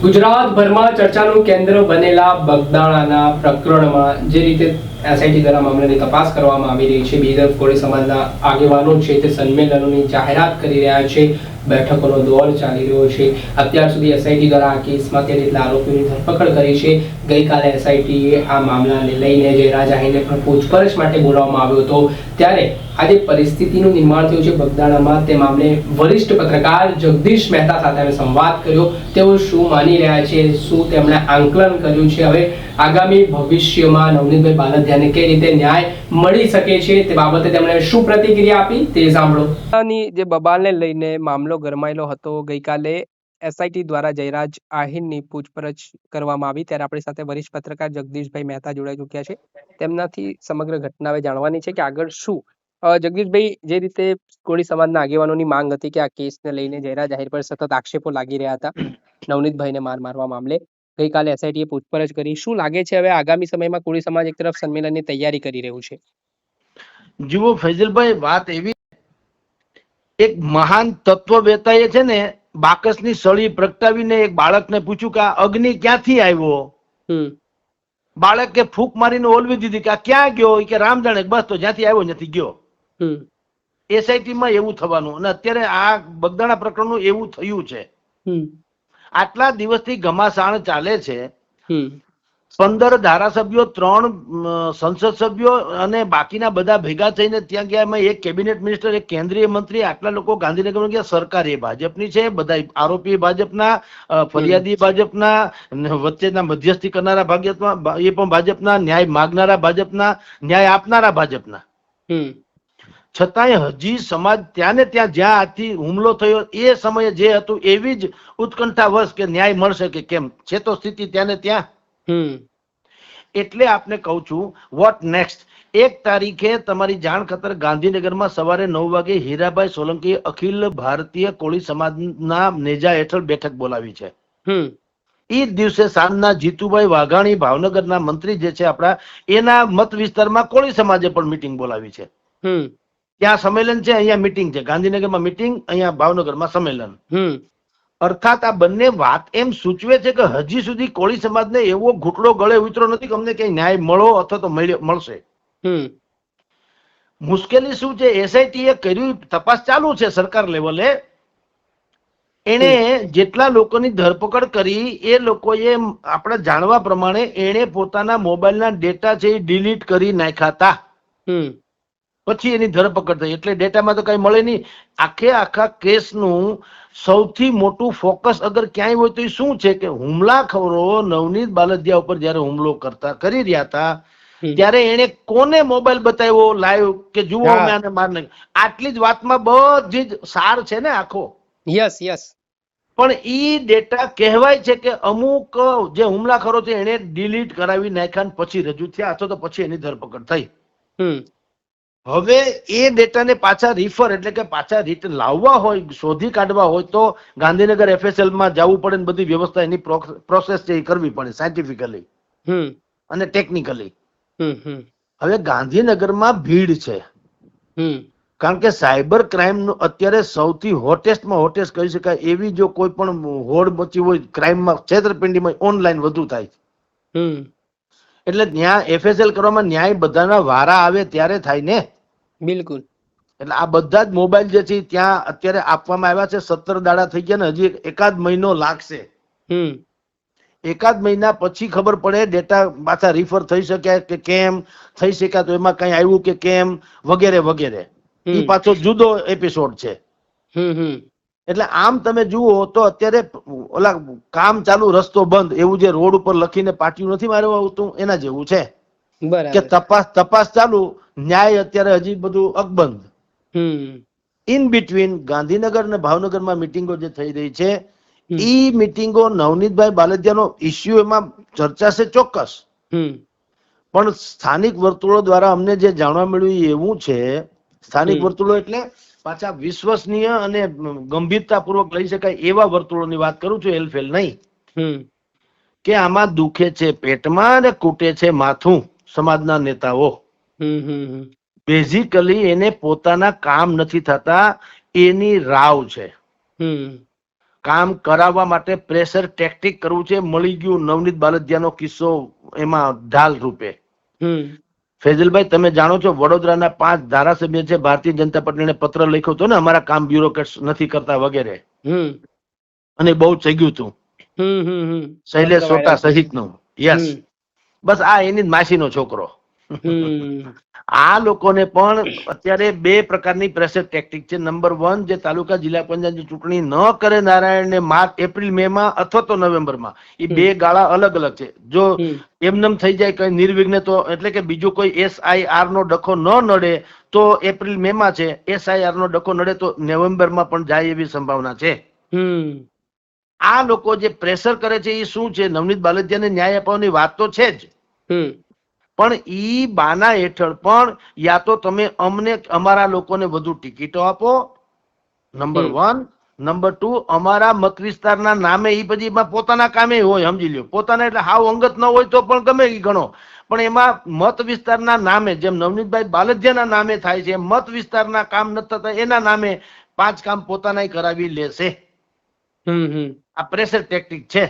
ગુજરાતભરમાં ચર્ચાનું કેન્દ્ર બનેલા બગદાણાના પ્રકરણમાં જે રીતે એસઆઈટી દ્વારા મામલાની તપાસ કરવામાં આવી રહી છે, બિરદ કોળી સમાજના આગેવાનો છે તે સંમેલનોની જાહેરાત કરી રહ્યા છે, બેઠકોનો દોર ચાલી રહ્યો છે. અત્યાર સુધી એસઆઈટી દ્વારા આ કેસમાં 13 જેટલા આરોપીઓની ધરપકડ કરી છે. ગઈકાલે એસઆઈટીએ આ મામલાને લઈને જયરાજ આહીરને પણ પૂછપરછ માટે બોલાવવામાં આવ્યો હતો. ત્યારે આજે પરિસ્થિતિનું નિર્માણ થયું છે બગદાણામાં, તે મામલે વરિષ્ઠ પત્રકાર જગદીશ મહેતા સાથે અમે સંવાદ કર્યો. તેઓ શું માની રહ્યા છે, શું તેમણે આંકલન કર્યું છે, હવે આગામી ભવિષ્યમાં નવનીતભાઈ બાલદિયાને કઈ રીતે ન્યાય મળી શકે છે તે બાબતે તેમણે શું પ્રતિક્રિયા આપી તે સાંભળો. જે બબાલને લઈને મામલો ગરમાયેલો હતો, ગઈકાલે એસઆઈટી દ્વારા જયરાજ આહીરની પૂછપરછ કરવામાં આવી, ત્યારે આપણી સાથે વરિષ્ઠ પત્રકાર જગદીશભાઈ મહેતા જોડાઈ ચૂક્યા છે. તેમનાથી સમગ્ર ઘટના હવે જાણવાની છે કે આગળ શું. જગદીશભાઈ, જે રીતે કોળી સમાજના આગેવાનોની માંગ હતી કે આ કેસને લઈને જયરાજ આહીર પર સતત આક્ષેપો લાગી રહ્યા હતા નવનીતભાઈને મારવા મામલે, ગઈકાલે એસઆઈટીએ પૂછપરછ કરી. શું લાગે છે હવે આગામી સમયમાં કોળી સમાજ એક તરફ સંમેલનની તૈયારી કરી રહ્યું છે? જુઓ ફૈઝલભાઈ, વાત એવી, એક મહાન તત્વવેતાએ છે ને બાકસની સળી પ્રગટાવીને એક બાળકને પૂછ્યું કે આ અગ્નિ ક્યાંથી આવ્યો. બાળકે ફૂંક મારીને ઓલવી દીધી કે આ ક્યાં ગયો, કે રામ જાણે, બસ તો જ્યાંથી આવ્યો નથી ગયો. એસઆઈટી માં એવું થવાનું, અને અત્યારે આ બગદાણા પ્રકરણનું એવું થયું છે. આટલા દિવસથી ઘમાસાણ ચાલે છે. 15 ધારાસભ્યો, 3 સંસદ સભ્યો અને બાકીના બધા ભેગા થઈને ત્યાં ગયા. એમાં એક કેબિનેટ મિનિસ્ટર, એક કેન્દ્રીય મંત્રી, આટલા લોકો ગાંધીનગરમાં ગયા. સરકાર એ ભાજપની છે, બધા આરોપી ભાજપના, ફરિયાદી ભાજપના, વચ્ચેના મધ્યસ્થી કરનારા ભાજપના, એ પણ ભાજપના, ન્યાય માગનારા ભાજપના, ન્યાય આપનારા ભાજપના. છતાંય હજી સમાજ ત્યાં ને ત્યાં, જ્યાં આથી હુમલો થયો એ સમયે જે હતું એવી જ ઉત્કંઠાવશ કે ન્યાય મળશે કે કેમ છે, તો સ્થિતિ ત્યાં ને ત્યાં. એટલે આપને કહું છું, વોટ નેક્સ્ટ. 1 તારીખે તમારી જાણ ખાતર ગાંધીનગરમાં સવારે 9 વાગે હીરાભાઈ સોલંકી અખિલ ભારતીય કોળી સમાજના નેજા હેઠળ બેઠક બોલાવી છે. એ દિવસે સાંજના જીતુભાઈ વાઘાણી, ભાવનગરના મંત્રી જે છે આપણા, એના મત વિસ્તારમાં કોળી સમાજે પણ મીટિંગ બોલાવી છે. ત્યાં સંમેલન છે, અહીંયા મીટિંગ છે. ગાંધીનગરમાં મીટિંગ, અહીંયા ભાવનગરમાં સંમેલન. અર્થાત આ બંને વાત એમ સૂચવે છે કે હજી સુધી કોળી સમાજને એવો ઘૂંટડો ગળે ઉતરો નથી કે અમને કઈ ન્યાય મળો અથવા તો મળશે. મુશ્કેલી શું છે, એસઆઈટી એ કર્યું, તપાસ ચાલુ છે સરકાર લેવલે. એને જેટલા લોકોની ધરપકડ કરી એ લોકોએ આપણે જાણવા પ્રમાણે એને પોતાના મોબાઈલના ડેટા છે એ ડિલીટ કરી નાખ્યા હતા. પછી એની ધરપકડ થઈ, એટલે ડેટામાં તો કઈ મળે નહીં. આખા કેસનું સૌથી મોટું ફોકસ અગર ક્યાંય હોય તો એ શું છે કે હુમલાખોરો નવનીત બાલદિયા ઉપર જયારે હુમલો કરી રહ્યા હતા ત્યારે એને કોને મોબાઈલ બતાવ્યો લાઈવ કે જુઓ મેં આને માર નાખ્યો. આટલી જ વાતમાં બધી જ સાર છે ને આખો. યસ. પણ ઈ ડેટા કહેવાય છે કે અમુક જે હુમલાખોરો છે એને ડિલીટ કરાવી નાખ્યા પછી રજૂ થયા, અથવા તો પછી એની ધરપકડ થઈ. હવે એ ડેટાને પાછા રિફર, એટલે કે પાછા રિટર્ન લાવવા હોય, શોધી કાઢવા હોય તો ગાંધીનગર એફએસએલ માં જવું પડે ને બધી વ્યવસ્થા, એની પ્રોસેસ છે એ કરવી પડે સાયન્ટિફિકલી અને ટેકનિકલી. હવે ગાંધીનગરમાં ભીડ છે, કારણ કે સાયબર ક્રાઇમ નું અત્યારે સૌથી હોટેસ્ટમાં હોટેસ્ટ કહી શકાય એવી જો કોઈ પણ હોડ મચી હોય ક્રાઇમમાં, છેતરપિંડીમાં, ઓનલાઈન વધુ થાય. એટલે ત્યાં એફએસએલ કરવામાં ન્યાય બધાના વારા આવે ત્યારે થાય ને. બિલકુલ. એટલે આ બધા જ મોબાઈલ જે છે ત્યાં અત્યારે આપવામાં આવ્યા છે. 17 દાડા થઈ ગયા ને હજી એકાદ મહિનો લાગશે. એકાદ મહિના પછી ખબર પડે ડેટા પાછા રિફર થઈ શકે કે કેમ થઈ શક્યા, તો એમાં કઈ આવ્યું કે કેમ, વગેરે વગેરે. એ પાછો જુદો એપિસોડ છે. એટલે આમ તમે જુઓ તો અત્યારે ઓલા કામ ચાલુ રસ્તો બંધ એવું જે રોડ ઉપર લખીને પાટિયું નથી મારવા આવતું એના જેવું છે કે તપાસ ચાલુ, ન્યાય અત્યારે હજી બધું અકબંધ. ઇન બિટવીન ગાંધીનગર અને ભાવનગરમાં મિટિંગો જે થઈ રહી છે, ઈ મિટિંગો નવનીતભાઈ બાલદિયાનો ઇસ્યુ એમાં ચર્ચા છે ચોક્કસ, પણ સ્થાનિક વર્તુળો દ્વારા અમને જે જાણવા મળ્યું એવું છે, સ્થાનિક વર્તુળો એટલે પાછા વિશ્વસનીય અને ગંભીરતાપૂર્વક લઈ શકાય એવા વર્તુળોની વાત કરું છું, એલફેલ નહીં, કે આમાં દુખે છે પેટમાં અને કૂટે છે માથું સમાજના નેતાઓ. બેઝિકલી એને પોતાના કામ નથી થતા એની રાવ છે. કામ કરાવવા માટે પ્રેશર ટેક્ટિક કરવું છે. મળી ગયું નવનીત બાલદિયાનો કિસ્સો એમાં ઢાલ રૂપે. ફેઝલભાઈ, તમે જાણો છો વડોદરાના 5 ધારાસભ્ય છે ભારતીય જનતા પાર્ટીને પત્ર લખ્યો હતો ને અમારા કામ બ્યુરોક્રેટ્સ નથી કરતા વગેરે, અને બહુ ચગ્યું હતું શૈલેષ સોટા સહિતનું. યસ, બસ આ એની જ માસીનો છોકરો. આ લોકોને પણ અત્યારે 2 પ્રકારની પ્રેશર ટેક્ટિક છે. નંબર 1, જે તાલુકા જિલ્લા પંચાયતની ચૂંટણી ન કરે નારાયણને માર્ચ એપ્રિલ મે માં અથવા તો નવેમ્બરમાં, એ 2 ગાળા અલગ અલગ છે. જો એમનેમ થઈ જાય કઈ નિર્વિઘ્ન તો, એટલે કે બીજું કોઈ SIR નો ડખો ન નડે તો એપ્રિલ મે માં છે. SIR નો ડખો નડે તો નવેમ્બરમાં પણ જાય એવી સંભાવના છે. આ લોકો જે પ્રેશર કરે છે એ શું છે? નવનીત બાલદિયાને ન્યાય અપાવવાની વાત તો છે જ, પણ ઈ બાના હેઠળ પણ યા તો તમે અમને અમારા લોકોને વધુ ટિકિટો આપો, નંબર 1. નંબર 2, અમારા મત વિસ્તારના નામે, ઈ પછી એમાં પોતાના કામે હોય, સમજી લ્યો. પોતાના એટલે હાવ અંગત ન હોય તો પણ ગમે ઈ ગણો, પણ એમાં મત વિસ્તારના નામે, જેમ નવનીતભાઈ બાલદિયાના નામે થાય છે, મત વિસ્તારના કામ નથી થતા એના નામે 5 કામ પોતાના કરાવી લેશે. આ પ્રેશર ટેક્ટિક છે.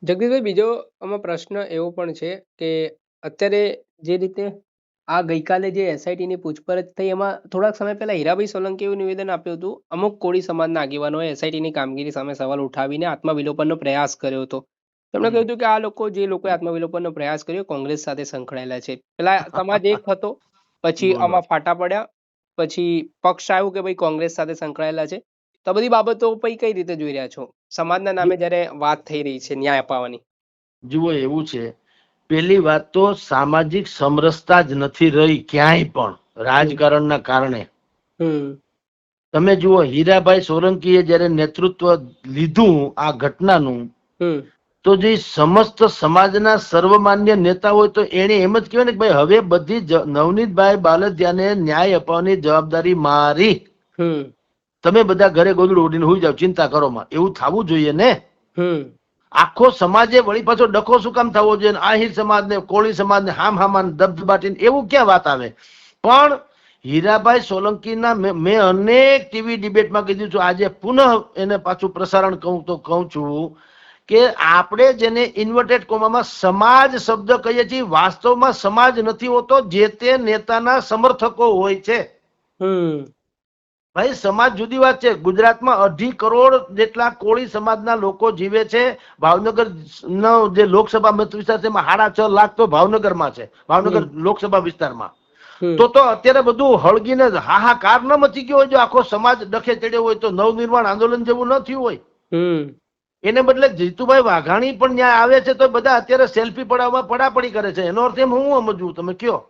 જગદીશભાઈ, બીજો આમાં પ્રશ્ન એવો પણ છે કે અત્યારે જે રીતે આ ગઈકાલે જે SIT ની પૂછપરછ થઈ, એમાં થોડાક સમય પહેલા હીરાભાઈ સોલંકી એવું નિવેદન આપ્યું હતું, અમુક કોળી સમાજના આગેવાનોએ SIT ની કામગીરી સામે સવાલ ઉઠાવીને આત્મવિલોપનનો પ્રયાસ કર્યો હતો. તેમણે કહ્યું હતું કે આ લોકો, જે લોકોએ આત્મવિલોપનનો પ્રયાસ કર્યો, કોંગ્રેસ સાથે સંકળાયેલા છે. પેલા સમાજ એક હતો, પછી આમાં ફાટા પડ્યા, પછી પક્ષ આવ્યું કે ભાઈ કોંગ્રેસ સાથે સંકળાયેલા છે. તો બધી બાબતો પછી કઈ રીતે જોઈ રહ્યા છો સમાજના નામે જયારે વાત થઈ રહી છે ન્યાય અપાવવાની? જુઓ, એવું છે, પેલી વાત તો સામાજિક સમરસતા જ નથી રહી ક્યાંય પણ રાજકારણના કારણે. તમે જુઓ, હીરાભાઈ સોલંકીએ જયારે નેતૃત્વ લીધું આ ઘટનાનું, તો જે સમસ્ત સમાજના સર્વમાન્ય નેતા હોય તો એને એમ જ કહેવાય ને કે ભાઈ હવે બધી નવનીતભાઈ બાલદિયાને ન્યાય અપાવવાની જવાબદારી મારી. તમે બધા ઘરે ગોદડું ઉડીને હુઈ જાવ, ચિંતા કરો માં, એવું થવું જોઈએ ને. આખો સમાજે વળી પાછો ડખો શું કામ થવો જોઈએ? આહિર સમાજ ને કોળી સમાજ ને હામાન દબદબાટીને એવું ક્યાં વાત આવે? પણ હીરાભાઈ સોલંકીના મેં અનેક ટીવી ડિબેટમાં કીધું છું, આજે પુનઃ એને પાછું પ્રસારણ કહું છું કે આપણે જેને ઇન્વર્ટેડ કોમામાં સમાજ શબ્દ કહીએ છીએ, વાસ્તવમાં સમાજ નથી હોતો, જે તે નેતાના સમર્થકો હોય છે. ભાઈ, સમાજ જુદી વાત છે. ગુજરાતમાં 2.5 કરોડ જેટલા કોળી સમાજના લોકો જીવે છે. ભાવનગર નો જે લોકસભા મત વિસ્તાર છે એમાં 6.5 લાખ તો ભાવનગરમાં છે, ભાવનગર લોકસભા વિસ્તારમાં. તો અત્યારે બધું હળગીને હાહાકાર ન મચી ગયો હોય? જો આખો સમાજ ડખે ચડ્યો હોય તો નવનિર્માણ આંદોલન જેવું ન થયું હોય? એને બદલે જીતુભાઈ વાઘાણી પણ ન્યાય આવે છે તો બધા અત્યારે સેલ્ફી પડાવવા પડાપડી કરે છે. એનો અર્થ એમ હું સમજવું, તમે કયો?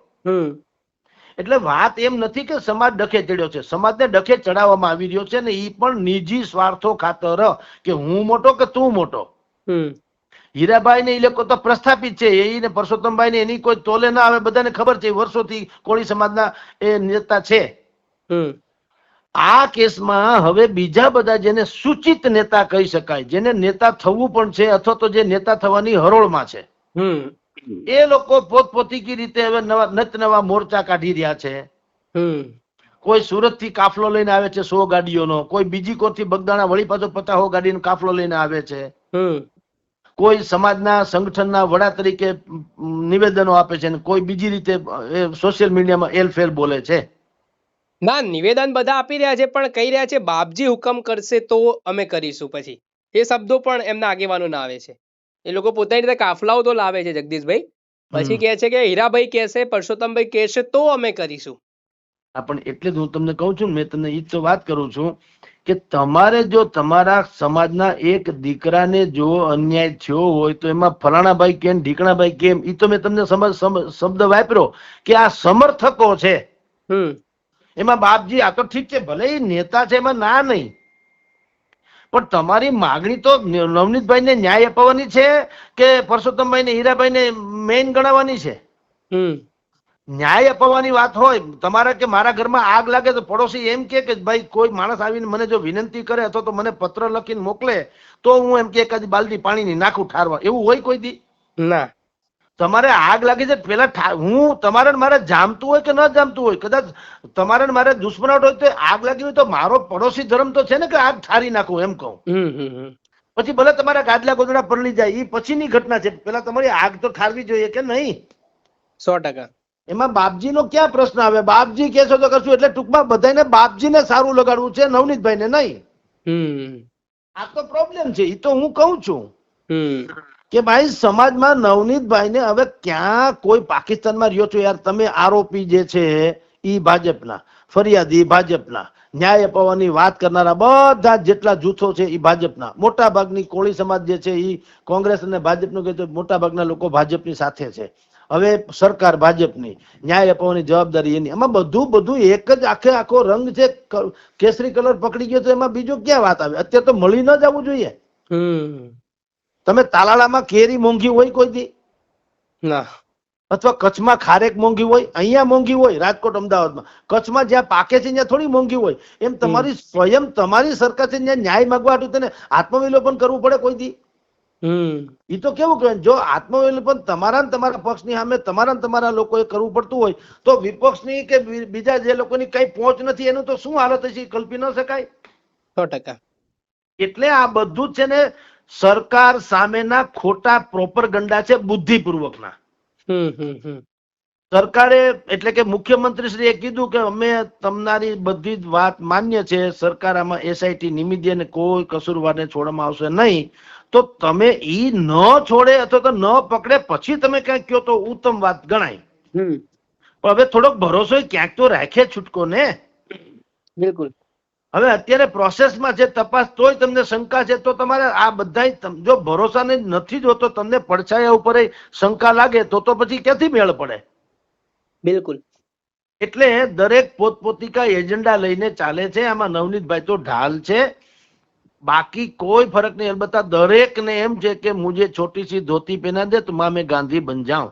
એટલે વાત એમ નથી કે સમાજ ડખે ચડ્યો છે, સમાજને ડખે ચડાવવામાં આવી રહ્યો છે, ને એ પણ નિજી સ્વાર્થો ખાતર, કે હું મોટો કે તું મોટો. હીરાભાઈ ને એ લોકો તો પ્રસ્થાપિત છે, એને પરસોત્તમભાઈ ને એની કોઈ તોલે ના આવે, બધાને ખબર છે, વર્ષોથી કોળી સમાજના એ નેતા છે. આ કેસમાં હવે બીજા બધા જેને સૂચિત નેતા કહી શકાય, જેને નેતા થવું પણ છે અથવા તો જે નેતા થવાની હરોળમાં છે, એ લોકો પોતપોતીકી રીતે હવે નવા મોરચા કાઢી રહ્યા છે. કોઈ સુરત થી કાફલો લઈને આવે છે 100 ગાડીઓનો, કોઈ બીજી કોરથી બગદાણા વળી પાછો 50 ગાડીનો કાફલો લઈને આવે છે, કોઈ સમાજના સંગઠનના વડા તરીકે નિવેદનો આપે છે, કોઈ બીજી રીતે સોશિયલ મીડિયામાં એલફેલ બોલે છે. ના, નિવેદન બધા આપી રહ્યા છે, પણ કહી રહ્યા છે બાપજી હુકમ કરશે તો અમે કરીશું. પછી એ શબ્દો પણ એમના આગેવાનો ના આવે છે. એ લોકો પોતાની રીતે કાફલાઓ તો લાવે છે જગદીશભાઈ, પછી કહે છે કે હીરાભાઈ કહેશે, પરસોત્તમભાઈ કહેશે તો અમે કરીશું. પણ એટલે જ હું તમને કહું છું, મેં તમને એ તો વાત કરું છું કે તમારે જો તમારા સમાજના એક દીકરાને જો અન્યાય થયો હોય તો એમાં ફલાણાભાઈ કેમ ઢીકણાભાઈ કેમ, એ તો મેં તમને શબ્દ વાપર્યો કે આ સમર્થકો છે. એમાં બાપજી આ તો ઠીક છે, ભલે એ નેતા છે, એમાં ના નહીં, પણ તમારી માગણી તો નવનીતભાઈ ને ન્યાય અપાવવાની છે કે પરસોત્તમભાઈ ને હીરાભાઈ ને મેઇન ગણાવવાની છે? ન્યાય અપાવવાની વાત હોય, તમારા કે મારા ઘરમાં આગ લાગે તો પડોશી એમ કે ભાઈ કોઈ માણસ આવીને મને જો વિનંતી કરે અથવા તો મને પત્ર લખીને મોકલે તો હું એમ કે એકાદી બાલદી પાણીની નાખું ઠારવા, એવું હોય કોઈ દી? ના. તમારે આગ લાગી છે પેલા હું તમારે ને મારે જામતું હોય કે ન જામતું હોય, કદાચ તમારે ને મારે દુશ્મનાવટ હોય તો આગ લાગી હોય તો મારો પડોશી ધર્મ તો છે ને કે આગ ઠારી નાખું એમ કહું. પછી ભલે તમારા ગાદલા ગોદડા પરલી જાય એ પછીની ઘટના છે, પેલા તમારી આગ તો ઠારવી જોઈએ કે નહીં? 100%. એમાં બાપજીનો ક્યાં પ્રશ્ન આવે? બાપજી કહેશો તો કરશું. એટલે ટૂંકમાં બધાને બાપજીને સારું લગાડવું છે, નવનીતભાઈને નહીં. આ તો પ્રોબ્લેમ છે. એ તો હું કહું છું કે ભાઈ સમાજમાં નવનીતભાઈને હવે ક્યાં કોઈ પાકિસ્તાનમાં રહ્યો છો યાર તમે, આરોપી જે છે ઈ ભાજપના, ફરિયાદી ભાજપના, ન્યાય અપાવવાની વાત કરનારા બધા જેટલા જૂથો છે એ ભાજપના, મોટા ભાગની કોળી સમાજ જે છે એ કોંગ્રેસ અને ભાજપનું કહેતો મોટા ભાગના લોકો ભાજપની સાથે છે. હવે સરકાર ભાજપની, ન્યાય અપાવવાની જવાબદારી એની. આમાં બધું એક જ આખો રંગ છે. કેસરી કલર પકડી ગયો તો એમાં બીજું ક્યાં વાત આવે? અત્યારે તો મળી ન જવું જોઈએ. તમે તાલાળામાં કેરી મોંઘી હોય કોઈ દી ના, અથવા કચ્છમાં ખારેક મોંઘી હોય? અહીંયા મોંઘી હોય, રાજકોટ અમદાવાદમાં. કચ્છમાં જ્યાં પાકે છે ત્યાં થોડી મોંઘી હોય. એમ તમારી સ્વયં તમારી સરકાર છે ત્યાં ન્યાય માંગવા હાટુ તેને આત્મવિલોપન કરવું પડે કોઈ દી? એ તો કેવું કહેવાય, જો આત્મવિલોપન તમારા પક્ષની સામે તમારા લોકોએ કરવું પડતું હોય તો વિપક્ષની કે બીજા જે લોકોની કઈ પહોંચ નથી એનું તો શું હાલત હશે કલ્પી ન શકાય. 100%. એટલે આ બધું જ છે ને સરકાર સામેના ખોટા પ્રોપરગંડા છે, બુદ્ધિપૂર્વકના. સરકારે એટલે કે મુખ્યમંત્રીશ્રીએ કીધું કે અમે તમારી બધી જ વાત માન્ય છે, સરકાર આમાં એસઆઈટી નિમી દે ને કોઈ કસૂરવારને છોડવામાં આવશે નહીં. તો તમે ઈ ન છોડે અથવા તો ન પકડે પછી તમે ક્યાંક કયો તો ઉત્તમ વાત ગણાય. પણ હવે થોડોક ભરોસો ક્યાંક તો રાખે છૂટકો ને. બિલકુલ. હવે અત્યારે પ્રોસેસમાં છે તપાસ, તોય તમને શંકા છે તો તમારે આ બધા જો ભરોસાને નથી જોતો તમને પડછાયા ઉપર શંકા લાગે તો પછી ક્યાંથી મેળ પડે? બિલકુલ. એટલે દરેક પોતપોતિકા એજન્ડા લઈને ચાલે છે. આમાં નવનીતભાઈ તો ઢાલ છે, બાકી કોઈ ફરક નહીં. અલબત્તા દરેકને એમ છે કે મુझे छोटी सी धोती पहना दे तो मैं गांधी बन जाऊं.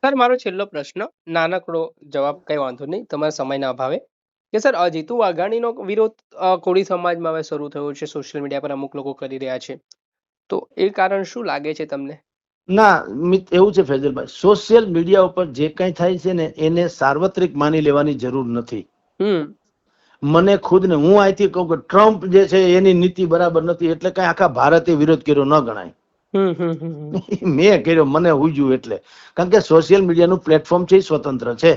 સર, મારો છેલ્લો પ્રશ્ન, નાનકડો જવાબ, કઈ વાંધો નહીં તમારા સમયના અભાવે, કે સર જીતુ વાઘાણીનો વિરોધ કોળી સમાજમાં હવે શરૂ થયો છે, સોશિયલ મીડિયા પર અમુક લોકો કરી રહ્યા છે, તો એ કારણ શું લાગે છે તમને? ના એવું છે ફેજલભાઈ, સોશિયલ મીડિયા ઉપર જે કઈ થાય છે ને એને સાર્વત્રિક માની લેવાની જરૂર નથી. મને ખુદ ને હું અહીંથી કહું કે ટ્રમ્પ જે છે એની નીતિ બરાબર નથી એટલે કઈ આખા ભારતે વિરોધ કર્યો ન ગણાય. મેં કર્યો, મને હુજ્યું એટલે. કારણ કે સોશિયલ મીડિયાનું પ્લેટફોર્મ છે એ સ્વતંત્ર છે,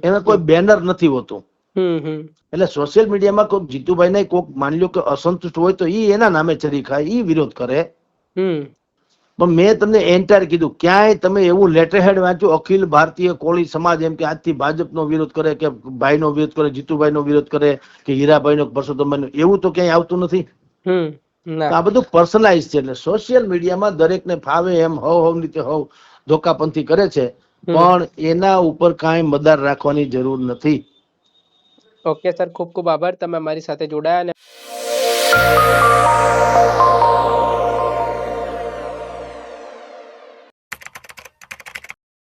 એમાં કોઈ બેનર નથી હોતું. એટલે સોશિયલ મીડિયામાં કોઈ જીતુભાઈ ને કોઈક માની લો કે અસંતુષ્ટ હોય તો ઈ એના નામે ચરી ખાય, ઈ વિરોધ કરે. પણ મેં તમને એન્ટાયર કીધું, ક્યાંય તમે એવું લેટર હેડ વાંચ્યું અખિલ ભારતીય કોળી સમાજ એમ કે આજથી ભાજપનો વિરોધ કરે કે ભાઈનો વિરોધ કરે, જીતુભાઈનો વિરોધ કરે કે હીરાભાઈનો, પરસોત્તમભાઈનો, એવું તો ક્યાંય આવતું નથી. આ બધું પર્સનલાઇઝ છે. એટલે સોશિયલ મીડિયામાં દરેકને ફાવે એમ હવ રીતે હવ ધોકાપંથી કરે છે, પણ એના ઉપર કાંઈ મદાર રાખવાની જરૂર નથી. ઓકે સર, ખૂબ ખૂબ આભાર, તમે અમારી સાથે જોડાયા.